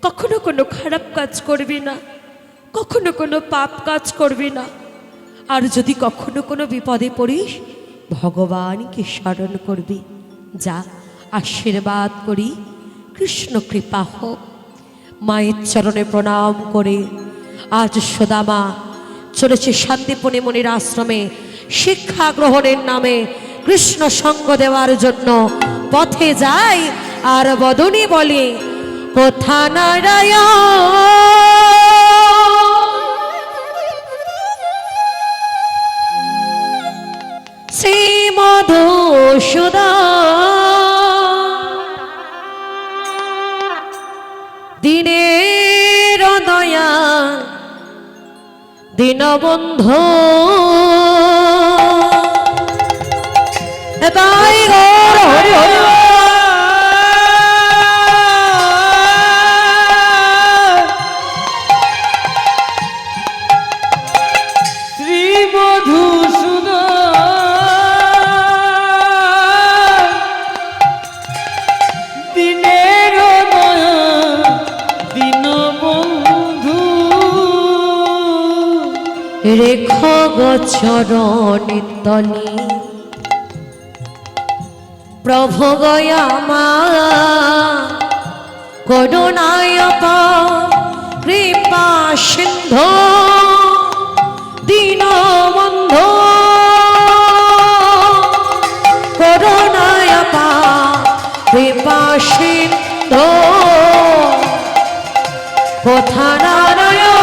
কখনো কোনো খারাপ কাজ করবি না, কখনো কোনো পাপ কাজ করবি না। আর যদি কখনো কোনো বিপদে পড়িস, ভগবানকে স্মরণ করবি। যা, আশীর্বাদ করি, কৃষ্ণ কৃপা হোক। মায়ের চরণে প্রণাম করে আজ সুদামা চলেছে শান্তিপুনি মুনির আশ্রমে শিক্ষা গ্রহণের নামে কৃষ্ণ সঙ্গ দেওয়ার জন্য। পথে যায় আর বদনী বলে, কোথা নারায়ণ শ্রী মধুসূদন দিনের দয়া দীনবন্ধু। তাই গৌর হরি হরি শ্রী মধুসূদন দিনের দয়া দীনবন্ধু। রেখ গচরণে তলে প্রভু গয়ামা করুণায় কৃপা সিন্ধু দীনবন্ধু। করুণায় কৃপা সিন্ধু কোথা নারায়ণ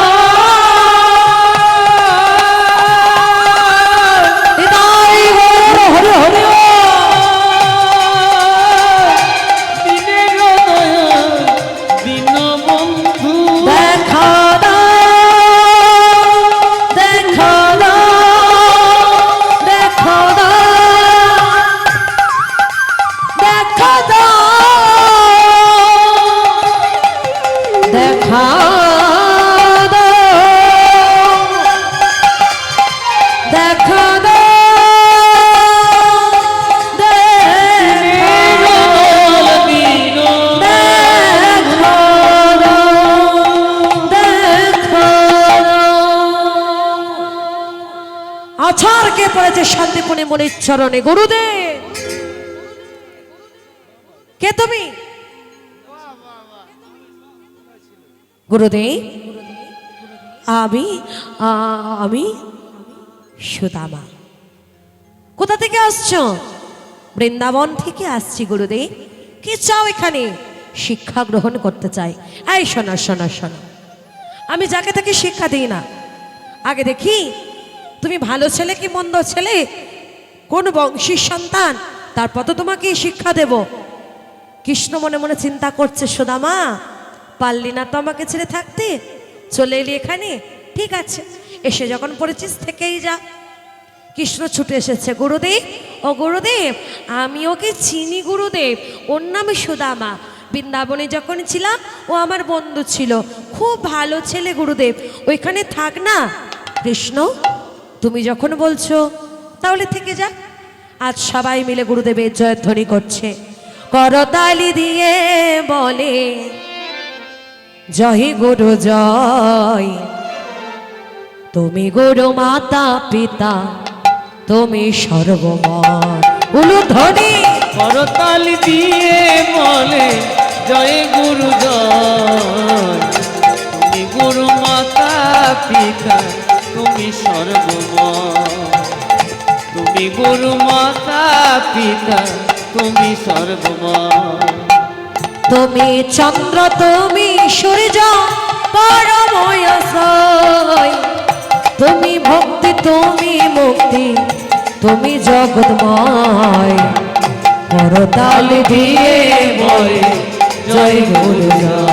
আছাড়কে পড়েছে শান্তিপুনি মুনির চরণে। গুরুদেব, কে তুমি? গুরুদেব, আমি সুদামা। কোথা থেকে আসছো? বৃন্দাবন থেকে আসছি গুরুদেব। কি চাও এখানে? শিক্ষা গ্রহণ করতে চাই। এই শোনো শোনো শোনো, আমি যাকে তাকে শিক্ষা দিই না। আগে দেখি তুমি ভালো ছেলে কি মন্দ ছেলে, কোন বংশীর সন্তান, তারপর তো তোমাকে শিক্ষা দেব। কৃষ্ণ মনে মনে চিন্তা করছে, সুদামা পারলি না তো আমাকে ছেড়ে থাকতে, চলে এলি এখানে, ঠিক আছে, এসে যখন পড়েছিস থেকেই যা। কৃষ্ণ ছুটে এসেছে। গুরুদেব, ও গুরুদেব, আমি ওকে চিনি গুরুদেব, ওর নাম সুদামা। বৃন্দাবনে যখন ছিলাম ও আমার বন্ধু ছিল, খুব ভালো ছেলে গুরুদেব, ওইখানে থাক না। কৃষ্ণ, তুমি যখন বলছো তাহলে থেকে যা। আজ সবাই মিলে গুরুদেবের জয়ধ্বনি করছে, করতালি দিয়ে বলে জয় গুরু জয়। তুমি গুরু মাতা পিতা, তুমি সর্বময়। উলুধ্বনি করতালি দিয়ে বলে জয় গুরু জয়। তুমি গুরু মাতা পিতা, তুমি সর্বময়। তুমি গুরু মাতা পিতা, তুমি সর্বময়। তুমি চন্দ্র, তুমি সূর্য, পরময় আশ্রয়। তুমি ভক্তি, তুমি মুক্তি, তুমি জগৎময়। করতালি দিয়ে বলে জয় গুরু জয়।